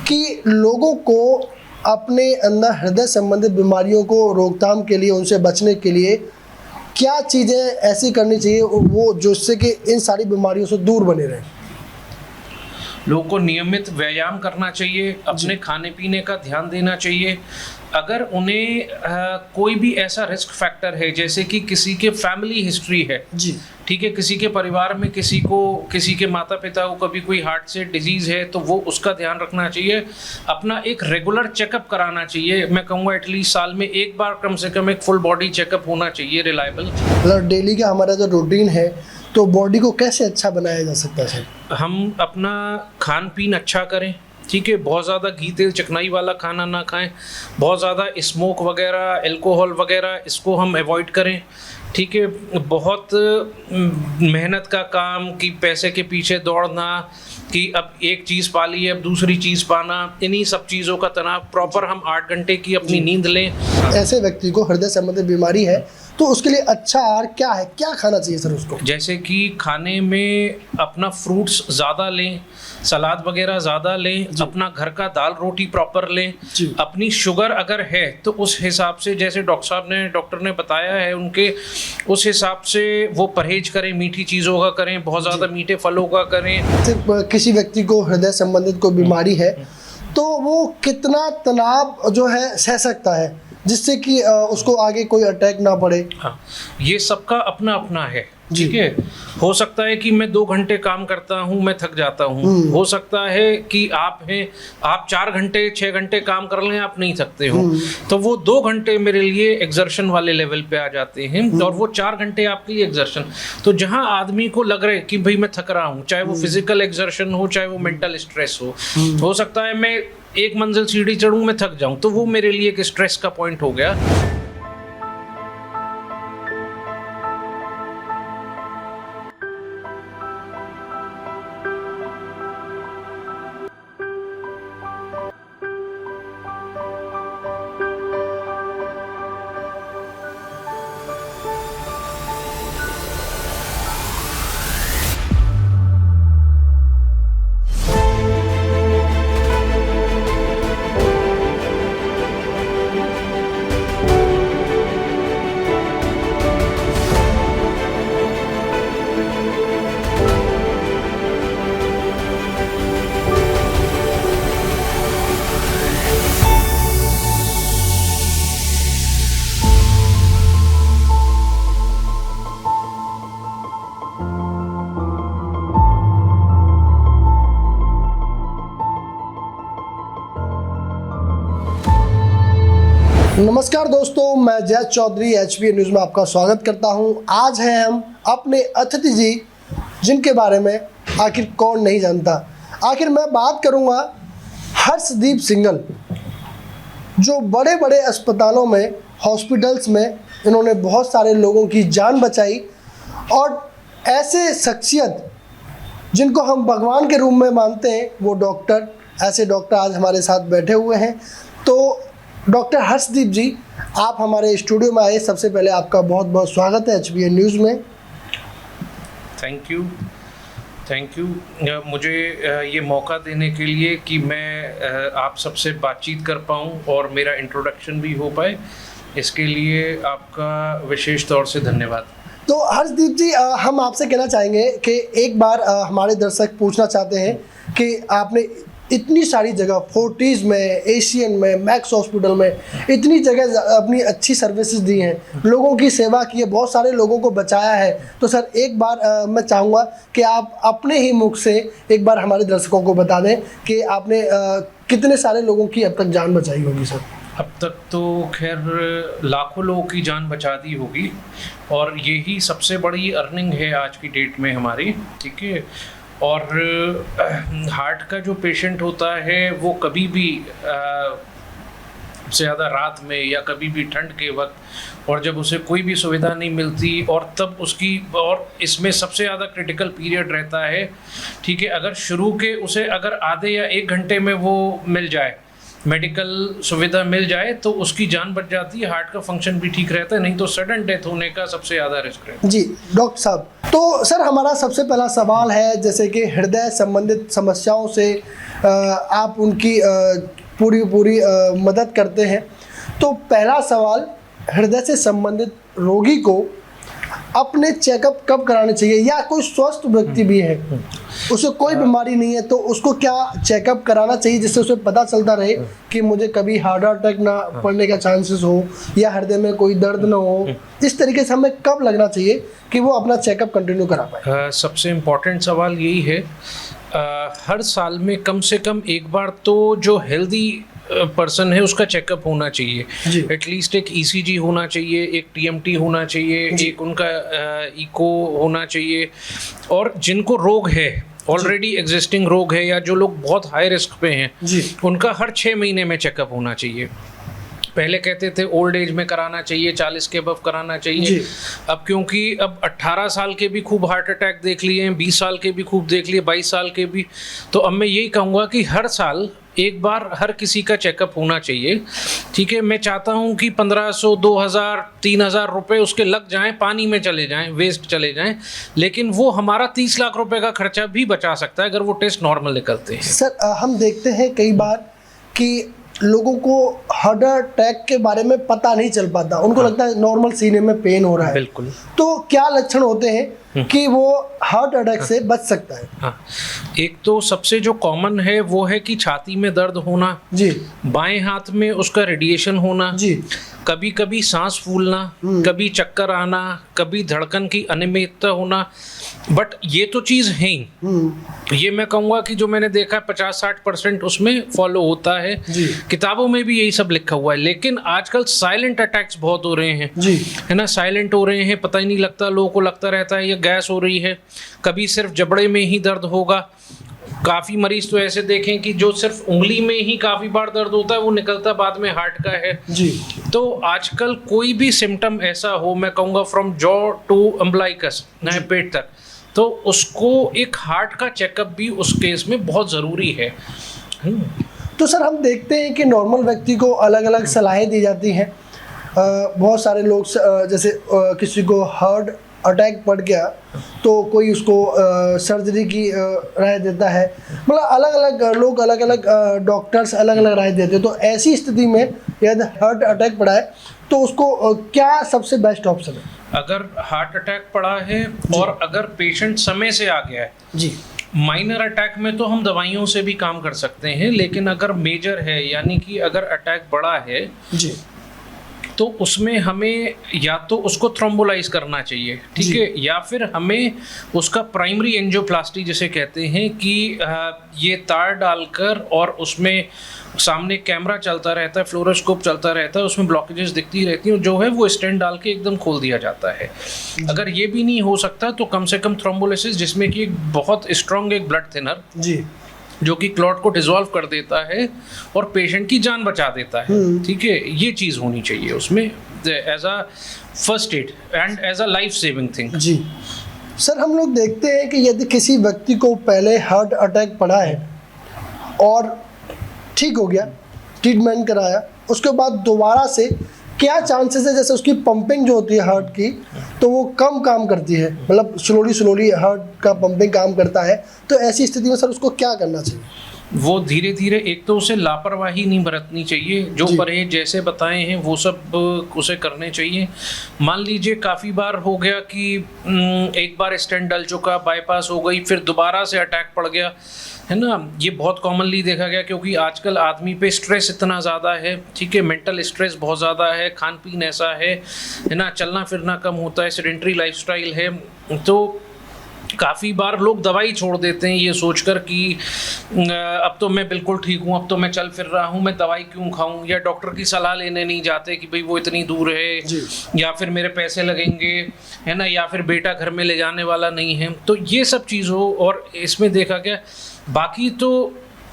कि लोगों को अपने अंदर हृदय संबंधित बीमारियों को रोकथाम के लिए, उनसे बचने के लिए क्या चीज़ें ऐसी करनी चाहिए वो जिससे कि इन सारी बीमारियों से दूर बने रहें? लोगों को नियमित व्यायाम करना चाहिए, अपने खाने पीने का ध्यान देना चाहिए। अगर उन्हें कोई भी ऐसा रिस्क फैक्टर है, जैसे कि किसी के फैमिली हिस्ट्री है, जी, ठीक है, किसी के परिवार में किसी के माता पिता को कभी कोई हार्ट से डिजीज़ है, तो वो उसका ध्यान रखना चाहिए। अपना एक रेगुलर चेकअप कराना चाहिए। मैं कहूँगा एटलीस्ट साल में एक बार कम से कम एक फुल बॉडी चेकअप होना चाहिए, रिलायबल। मतलब डेली का हमारा जो रूटीन है, तो बॉडी को कैसे अच्छा बनाया जा सकता है सर? हम अपना खान पीन अच्छा करें, ठीक है, बहुत ज़्यादा घी तेल चिकनाई वाला खाना ना खाएं, बहुत ज़्यादा स्मोक वगैरह, अल्कोहल वगैरह इसको हम अवॉइड करें, ठीक है। बहुत मेहनत का काम कि पैसे के पीछे दौड़ना, कि अब एक चीज़ पा ली है अब दूसरी चीज़ पाना, इन्हीं सब चीज़ों का तनाव। प्रॉपर हम 8 घंटे की अपनी नींद लें। ऐसे व्यक्ति को हृदय संबंधित बीमारी है तो उसके लिए अच्छा आहार क्या है, क्या खाना चाहिए सर उसको? जैसे कि खाने में अपना फ्रूट्स ज़्यादा लें, सलाद वगैरह ज़्यादा लें, अपना घर का दाल रोटी प्रॉपर लें। अपनी शुगर अगर है तो उस हिसाब से, जैसे डॉक्टर ने बताया है उनके, उस हिसाब से वो परहेज करें, मीठी चीज़ों का करें, बहुत ज़्यादा मीठे फलों का करें। सिर्फ किसी व्यक्ति को हृदय संबंधित कोई बीमारी है तो वो कितना तनाव जो है सह सकता है जिससे कि उसको आगे कोई अटैक ना पड़े? हाँ, ये सबका अपना अपना है, ठीक है। हो सकता है कि मैं 2 घंटे काम करता हूँ, मैं थक जाता हूँ। हो सकता है कि आप 4 घंटे 6 घंटे काम कर लें, आप नहीं थकते हो, तो वो 2 घंटे मेरे लिए एक्सर्शन वाले लेवल पे आ जाते हैं, और वो 4 घंटे आपके लिए एक्सर्शन। तो जहाँ आदमी को लग रहा है कि भाई मैं थक रहा हूँ, चाहे वो फिजिकल एक्सर्शन हो, चाहे वो मेंटल स्ट्रेस हो सकता है मैं एक मंजिल सीढ़ी चढ़ूँ, मैं थक जाऊँ, तो वो मेरे लिए एक स्ट्रेस का पॉइंट हो गया। नमस्कार दोस्तों, मैं जय चौधरी HBA न्यूज़ में आपका स्वागत करता हूं। आज हैं हम अपने अतिथि जी, जिनके बारे में आखिर कौन नहीं जानता। आखिर मैं बात करूंगा हर्षदीप सिंघल, जो बड़े बड़े अस्पतालों में, हॉस्पिटल्स में इन्होंने बहुत सारे लोगों की जान बचाई, और ऐसे शख्सियत जिनको हम भगवान के रूप में मानते हैं, वो डॉक्टर, ऐसे डॉक्टर आज हमारे साथ बैठे हुए हैं। तो डॉक्टर हर्षदीप जी, आप हमारे स्टूडियो में आए, सबसे पहले आपका बहुत बहुत स्वागत है HBA न्यूज़ में। थैंक यू मुझे ये मौका देने के लिए कि मैं आप सबसे बातचीत कर पाऊँ और मेरा इंट्रोडक्शन भी हो पाए, इसके लिए आपका विशेष तौर से धन्यवाद। तो हर्षदीप जी, हम आपसे कहना चाहेंगे कि एक बार हमारे दर्शक पूछना चाहते हैं कि आपने इतनी सारी जगह, फोर्टिस में, एशियन में, मैक्स हॉस्पिटल में, इतनी जगह अपनी अच्छी सर्विसेज दी हैं, लोगों की सेवा की है, बहुत सारे लोगों को बचाया है। तो सर एक बार मैं चाहूँगा कि आप अपने ही मुख से एक बार हमारे दर्शकों को बता दें कि आपने कितने सारे लोगों की अब तक जान बचाई होगी सर? अब तक तो खैर लाखों लोगों की जान बचा दी होगी, और यही सबसे बड़ी अर्निंग है आज की डेट में हमारी, ठीक है। और हार्ट का जो पेशेंट होता है वो कभी भी ज़्यादा रात में या कभी भी ठंड के वक्त, और जब उसे कोई भी सुविधा नहीं मिलती, और तब उसकी, और इसमें सबसे ज़्यादा क्रिटिकल पीरियड रहता है, ठीक है। अगर शुरू के उसे अगर आधे या 1 घंटे में वो मिल जाए, मेडिकल सुविधा मिल जाए तो उसकी जान बच जाती है, हार्ट का फंक्शन भी ठीक रहता है, नहीं तो सडन डेथ होने का सबसे ज़्यादा रिस्क रहता है। जी डॉक्टर साहब, तो सर हमारा सबसे पहला सवाल है, जैसे कि हृदय संबंधित समस्याओं से आप उनकी पूरी मदद करते हैं, तो पहला सवाल, हृदय से संबंधित रोगी को अपने चेकअप कब कराने चाहिए, या कोई स्वस्थ व्यक्ति भी है उसे कोई बीमारी नहीं है तो उसको क्या चेकअप कराना चाहिए जिससे उसे पता चलता रहे कि मुझे कभी हार्ट अटैक ना पड़ने का चांसेस हो या हृदय में कोई दर्द ना हो, इस तरीके से हमें कब लगना चाहिए कि वो अपना चेकअप कंटिन्यू करा पाए? सबसे इम्पोर्टेंट सवाल यही है, हर साल में कम से कम एक बार तो जो हेल्दी पर्सन है उसका चेकअप होना चाहिए। एटलीस्ट एक ईसीजी होना चाहिए, एक टीएमटी होना चाहिए, एक उनका इको होना चाहिए। और जिनको रोग है, ऑलरेडी एग्जिस्टिंग रोग है, या जो लोग बहुत हाई रिस्क पे हैं, उनका हर 6 महीने में चेकअप होना चाहिए। पहले कहते थे ओल्ड एज में कराना चाहिए, 40 के अबव कराना चाहिए। अब क्योंकि अब 18 साल के भी खूब हार्ट अटैक देख लिए हैं, 20 साल के भी खूब देख लिए, 22 साल के भी, तो अब मैं यही कहूँगा कि हर साल एक बार हर किसी का चेकअप होना चाहिए। ठीक है, मैं चाहता हूँ कि 1500, 2000, 3000 रुपये उसके लग जाएं, पानी में चले जाएं, वेस्ट चले जाएं, लेकिन वो हमारा 30 लाख रुपए का खर्चा भी बचा सकता है अगर वो टेस्ट नॉर्मल निकलते हैं। सर हम देखते हैं कई बार कि लोगों को हार्ट अटैक के बारे में पता नहीं चल पाता, उनको लगता है नॉर्मल सीने में पेन हो रहा है। बिल्कुल। तो क्या लक्षण होते हैं कि वो हार्ट अटैक से बच सकता है? हाँ, एक तो सबसे जो कॉमन है वो है कि छाती में दर्द होना, जी, बाएं हाथ में उसका रेडिएशन होना, जी, कभी कभी सांस फूलना, कभी चक्कर आना, कभी धड़कन की अनियमितता होना। बट ये तो चीज़ है ही, ये मैं कहूँगा कि जो मैंने देखा 50-60% उसमें फॉलो होता है, किताबों में भी यही सब लिखा हुआ है। लेकिन आजकल साइलेंट अटैक्स बहुत हो रहे हैं, जी, है ना, साइलेंट हो रहे हैं, पता ही नहीं लगता, लोगों को लगता रहता है ये गैस हो रही है, कभी सिर्फ जबड़े में ही दर्द होगा। काफ़ी मरीज तो ऐसे देखें कि जो सिर्फ उंगली में ही काफ़ी बार दर्द होता है, वो निकलता बाद में हार्ट का है। जी, तो आजकल कोई भी सिम्टम ऐसा हो, मैं कहूँगा फ्रॉम जॉ टू अम्बलाइकस, पेट तक, तो उसको एक हार्ट का चेकअप भी उस केस में बहुत ज़रूरी है। तो सर हम देखते हैं कि नॉर्मल व्यक्ति को अलग अलग सलाहें दी जाती हैं। बहुत सारे लोग जैसे किसी को हार्ट अटैक पड़ गया तो कोई उसको सर्जरी की राय देता है, मतलब अलग अलग लोग, अलग अलग डॉक्टर्स अलग अलग राय देते हैं। तो ऐसी स्थिति में यदि हार्ट अटैक पड़ा है तो उसको क्या सबसे बेस्ट ऑप्शन है? अगर हार्ट अटैक पड़ा है और अगर पेशेंट समय से आ गया है, जी, माइनर अटैक में तो हम दवाइयों से भी काम कर सकते हैं, लेकिन अगर मेजर है, यानी कि अगर अटैक बड़ा है, जी, तो उसमें हमें या तो उसको थ्रोम्बोलाइज करना चाहिए, ठीक है, या फिर हमें उसका प्राइमरी एंजियोप्लास्टी जिसे कहते हैं कि ये तार डालकर और उसमें सामने कैमरा चलता रहता है, फ्लोरोस्कोप चलता रहता है, उसमें ब्लॉकेजेस दिखती रहती हैं, जो है वो स्टेंट डाल के एकदम खोल दिया जाता है। अगर ये भी नहीं हो सकता तो कम से कम थ्रोम्बोलिसिस, जिसमें कि एक बहुत स्ट्रॉन्ग एक ब्लड थिनर, जी, जो कि क्लॉट को डिसॉल्व कर देता है और पेशेंट की जान बचा देता है, ठीक है, ये चीज़ होनी चाहिए उसमें as a first aid and as a life saving thing. जी सर, हम लोग देखते हैं कि यदि किसी व्यक्ति को पहले हार्ट अटैक पड़ा है और ठीक हो गया, ट्रीटमेंट कराया, उसके बाद दोबारा से क्या चांसेस है, जैसे उसकी पंपिंग जो होती है हार्ट की तो वो कम काम करती है, मतलब स्लोली हार्ट का पंपिंग काम करता है, तो ऐसी स्थिति में सर उसको क्या करना चाहिए? वो धीरे धीरे, एक तो उसे लापरवाही नहीं बरतनी चाहिए, जो परहेज जैसे बताए हैं वो सब उसे करने चाहिए। मान लीजिए काफ़ी बार हो गया कि एक बार स्टेंट डल चुका, बाईपास हो गई, फिर दोबारा से अटैक पड़ गया, है ना, ये बहुत कॉमनली देखा गया, क्योंकि आजकल आदमी पे स्ट्रेस इतना ज़्यादा है, ठीक है, मेंटल स्ट्रेस बहुत ज़्यादा है, खान पीन ऐसा है ना, चलना फिरना कम होता है, सेडेंटरी लाइफस्टाइल है, तो काफ़ी बार लोग दवाई छोड़ देते हैं ये सोचकर कि अब तो मैं बिल्कुल ठीक हूँ, अब तो मैं चल फिर रहा हूँ, मैं दवाई क्यों खाऊँ, या डॉक्टर की सलाह लेने नहीं जाते कि भाई वो इतनी दूर है, या फिर मेरे पैसे लगेंगे, है ना, या फिर बेटा घर में ले जाने वाला नहीं है। तो ये सब चीज़ों, और इसमें देखा गया बाकी तो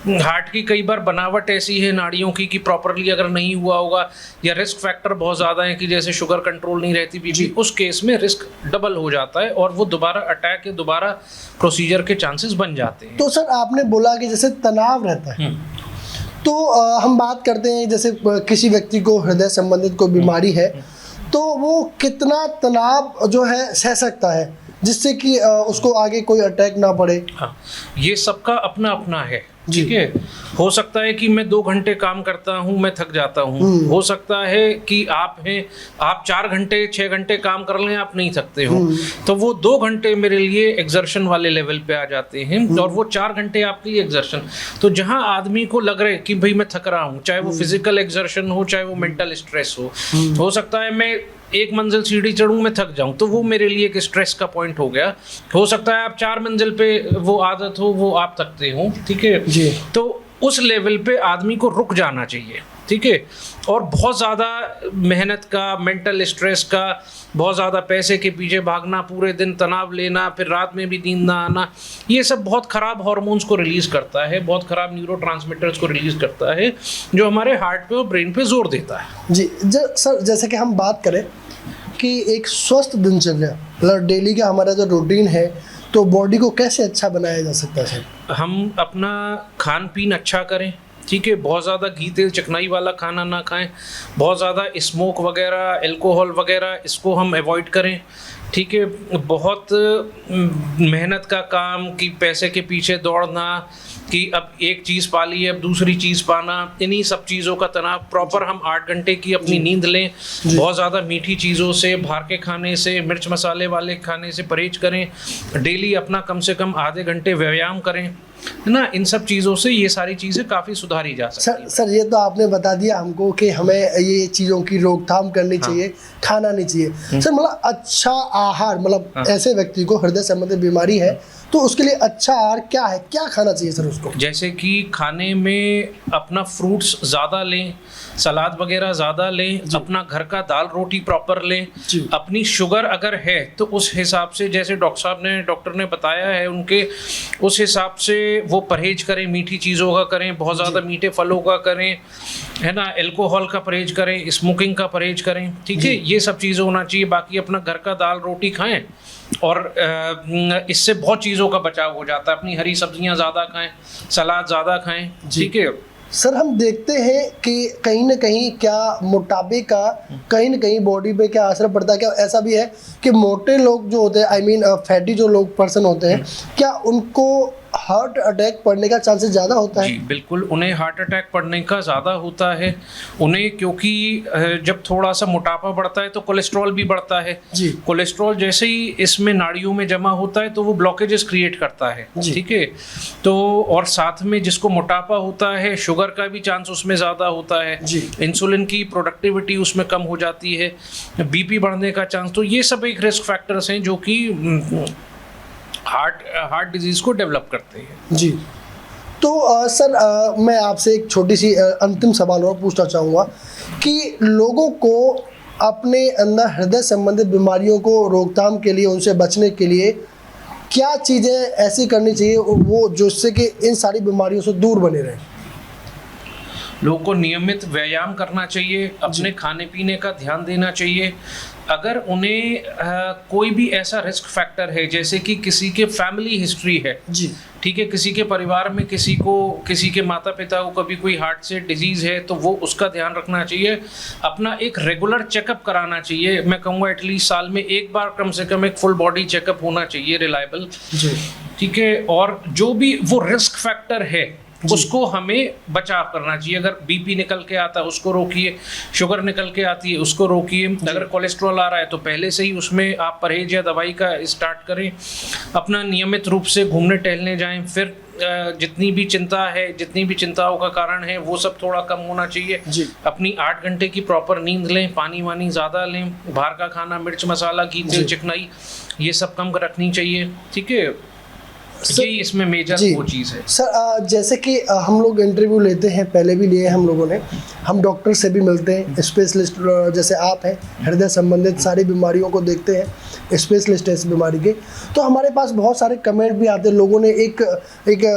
हार्ट की कई बार बनावट ऐसी है नाड़ियों की कि प्रॉपरली अगर नहीं हुआ होगा, या रिस्क फैक्टर बहुत ज़्यादा है कि जैसे शुगर कंट्रोल नहीं रहती बीपी, उस केस में रिस्क डबल हो जाता है और वो दोबारा अटैक या दोबारा प्रोसीजर के चांसेस बन जाते हैं। तो सर आपने बोला कि जैसे तनाव रहता है, तो हम बात करते हैं जैसे किसी व्यक्ति को हृदय संबंधित कोई बीमारी है तो वो कितना तनाव जो है सह सकता है जिससे कि उसको आगे कोई अटैक ना पड़े। हाँ, ये सबका अपना अपना है, ठीक है। हो सकता है कि मैं 2 घंटे काम करता हूँ, मैं थक जाता हूँ। हो सकता है कि आप 4 घंटे 6 घंटे काम कर लें, आप नहीं थकते हो, तो वो 2 घंटे मेरे लिए एक्सर्शन वाले लेवल पे आ जाते हैं और वो 4 घंटे आपके लिए एक्सर्शन। तो जहाँ आदमी को लग रहा है कि भाई मैं थक रहा हूँ, चाहे वो फिजिकल एक्सर्शन हो चाहे वो मेंटल स्ट्रेस हो सकता है मैं 1 मंजिल सीढ़ी चढ़ूं मैं थक जाऊं, तो वो मेरे लिए एक स्ट्रेस का पॉइंट हो गया। हो सकता है आप 4 मंजिल पे वो आदत हो, वो आप थकते हो, ठीक है जी। तो उस लेवल पे आदमी को रुक जाना चाहिए, ठीक है। और बहुत ज़्यादा मेहनत का, मेंटल स्ट्रेस का, बहुत ज़्यादा पैसे के पीछे भागना, पूरे दिन तनाव लेना, फिर रात में भी नींद ना आना, ये सब बहुत ख़राब हार्मोन्स को रिलीज़ करता है, बहुत ख़राब न्यूरोट्रांसमीटर्स को रिलीज़ करता है, जो हमारे हार्ट पे और ब्रेन पे जोर देता है। जी सर, जैसे कि हम बात करें कि एक स्वस्थ दिनचर्या मतलब डेली का हमारा जो रूटीन है तो बॉडी को कैसे अच्छा बनाया जा सकता है सर? हम अपना खान पीन अच्छा करें, ठीक है। बहुत ज़्यादा घी तेल चिकनाई वाला खाना ना खाएं, बहुत ज़्यादा स्मोक वगैरह, अल्कोहल वगैरह इसको हम अवॉइड करें, ठीक है। बहुत मेहनत का काम कि पैसे के पीछे दौड़ना कि अब एक चीज़ पा ली है अब दूसरी चीज़ पाना, इन्हीं सब चीज़ों का तनाव। प्रॉपर हम 8 घंटे की अपनी नींद लें, बहुत ज़्यादा मीठी चीज़ों से, बाहर के खाने से, मिर्च मसाले वाले खाने से परहेज करें, डेली अपना कम से कम आधे घंटे व्यायाम करें, है ना। इन सब चीज़ों से ये सारी चीज़ें काफ़ी सुधारी जा सकती हैं। सर ये तो आपने बता दिया हमको कि हमें ये चीज़ों की रोकथाम करनी चाहिए, खाना नहीं चाहिए। सर मतलब अच्छा आहार, मतलब ऐसे व्यक्ति को हृदय संबंधी बीमारी है तो उसके लिए अच्छा आहार क्या है, क्या खाना चाहिए सर उसको? जैसे कि खाने में अपना फ्रूट्स ज़्यादा लें, सलाद वगैरह ज़्यादा लें, अपना घर का दाल रोटी प्रॉपर लें, अपनी शुगर अगर है तो उस हिसाब से, जैसे डॉक्टर ने बताया है उनके, उस हिसाब से वो परहेज करें, मीठी चीज़ों का करें, बहुत ज़्यादा मीठे फलों का करें, है ना, अल्कोहल का परहेज करें, स्मोकिंग का परहेज करें, ठीक है। ये सब चीज़ें होना चाहिए। बाकी अपना घर का दाल रोटी खाएं और इससे बहुत चीज़ों का बचाव हो जाता है। अपनी हरी सब्जियां ज़्यादा खाएं, सलाद ज़्यादा खाएं, ठीक है। सर हम देखते हैं कि कहीं ना कहीं क्या मोटापे का कहीं ना कहीं बॉडी पे क्या असर पड़ता है? क्या ऐसा भी है कि मोटे लोग जो होते हैं, आई मीन फैटी जो लोग पर्सन होते हैं, क्या उनको हार्ट अटैक पड़ने का चांसेस ज़्यादा होता है? जी बिल्कुल, उन्हें हार्ट अटैक पड़ने का ज़्यादा होता है उन्हें, क्योंकि जब थोड़ा सा मोटापा बढ़ता है तो कोलेस्ट्रॉल भी बढ़ता है जी। कोलेस्ट्रॉल जैसे ही इसमें नाड़ियों में जमा होता है तो वो ब्लॉकेजेस क्रिएट करता है, ठीक है। तो और साथ में जिसको मोटापा होता है, शुगर का भी चांस उसमें ज़्यादा होता है, इंसुलिन की प्रोडक्टिविटी उसमें कम हो जाती है, बीपी बढ़ने का चांस। तो ये सब एक रिस्क फैक्टर्स हैं जो कि हार्ट डिजीज को डेवलप करते हैं। जी। तो सर मैं आपसे एक छोटी सी अंतिम सवाल और पूछना चाहूँगा कि लोगों को अपने अंदर हृदय संबंधित बीमारियों को रोकथाम के लिए, उनसे बचने के लिए क्या चीज़ें ऐसी करनी चाहिए वो जिससे कि इन सारी बीमारियों से दूर बने रहें? लोगों को नियमित व्यायाम करना चाहिए, अपने खाने पीने का ध्यान देना चाहिए। अगर उन्हें कोई भी ऐसा रिस्क फैक्टर है, जैसे कि किसी के फैमिली हिस्ट्री है, जी ठीक है, किसी के परिवार में किसी के माता पिता को कभी कोई हार्ट से डिजीज़ है, तो वो उसका ध्यान रखना चाहिए। अपना एक रेगुलर चेकअप कराना चाहिए। मैं कहूँगा एटलीस्ट साल में एक बार कम से कम एक फुल बॉडी चेकअप होना चाहिए, रिलायबल, ठीक है। और जो भी वो रिस्क फैक्टर है उसको हमें बचाव करना चाहिए। अगर बीपी निकल के आता है उसको रोकिए, शुगर निकल के आती है उसको रोकिए, अगर कोलेस्ट्रॉल आ रहा है तो पहले से ही उसमें आप परहेज या दवाई का स्टार्ट करें। अपना नियमित रूप से घूमने टहलने जाएं। फिर जितनी भी चिंता है, जितनी भी चिंताओं का कारण है, वो सब थोड़ा कम होना चाहिए। अपनी 8 घंटे की प्रॉपर नींद लें, पानी वानी ज़्यादा लें, बाहर का खाना, मिर्च मसाला, घी तेल चिकनाई, ये सब कम रखनी चाहिए, ठीक है। यही इसमें मेजर वो चीज़ है। सर जैसे कि हम लोग इंटरव्यू लेते हैं, पहले भी लिए हम लोगों ने, हम डॉक्टर से भी मिलते हैं, स्पेशलिस्ट जैसे आप हैं, हृदय संबंधित सारी बीमारियों को देखते हैं, स्पेशलिस्ट है इस बीमारी के। तो हमारे पास बहुत सारे कमेंट भी आते हैं। लोगों ने एक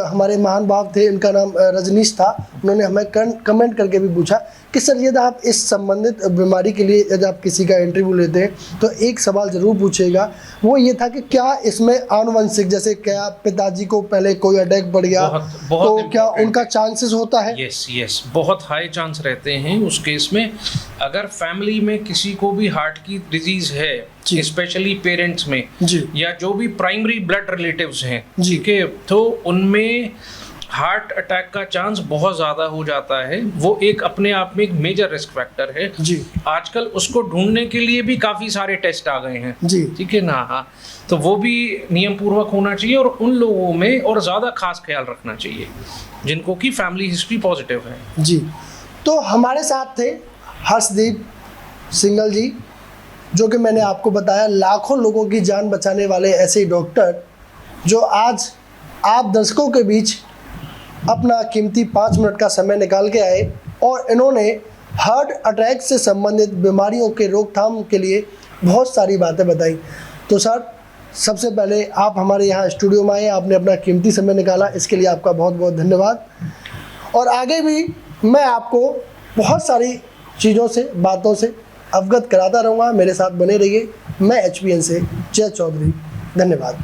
हमारे महान भाव थे, इनका नाम रजनीश था, उन्होंने हमें कमेंट करके भी पूछा कि सर यदि आप इस संबंधित बीमारी के लिए यदि आप किसी का इंटरव्यू लेते हैं तो एक सवाल ज़रूर पूछेगा, वो ये था कि क्या इसमें आनुवंशिक, जैसे क्या पिताजी को पहले कोई अटैक बढ़ गया तो क्या उनका चांसेस होता है? यस, बहुत हाई चांस रहते हैं उस केस में। अगर फैमिली में किसी को भी हार्ट की डिजीज है, स्पेशली पेरेंट्स में या जो भी प्राइमरी ब्लड रिलेटिव्स हैं, ठीक है, तो उनमें हार्ट अटैक का चांस बहुत ज़्यादा हो जाता है। वो एक अपने आप में एक मेजर रिस्क फैक्टर है जी। आजकल उसको ढूंढने के लिए भी काफ़ी सारे टेस्ट आ गए हैं जी, ठीक है ना। हाँ, तो वो भी नियम पूर्वक होना चाहिए और उन लोगों में और ज़्यादा खास ख्याल रखना चाहिए जिनको की फैमिली हिस्ट्री पॉजिटिव है जी। तो हमारे साथ थे हर्षदीप सिंगल जी, जो कि मैंने आपको बताया लाखों लोगों की जान बचाने वाले ऐसे डॉक्टर, जो आज आप दर्शकों के बीच अपना कीमती 5 मिनट का समय निकाल के आए और इन्होंने हार्ट अटैक से संबंधित बीमारियों के रोकथाम के लिए बहुत सारी बातें बताई। तो सर, सबसे पहले आप हमारे यहाँ स्टूडियो में आए, आपने अपना कीमती समय निकाला, इसके लिए आपका बहुत बहुत धन्यवाद। और आगे भी मैं आपको बहुत सारी चीज़ों से, बातों से अवगत कराता रहूँगा। मेरे साथ बने रहिए। मैं HPN से जय चौधरी, धन्यवाद।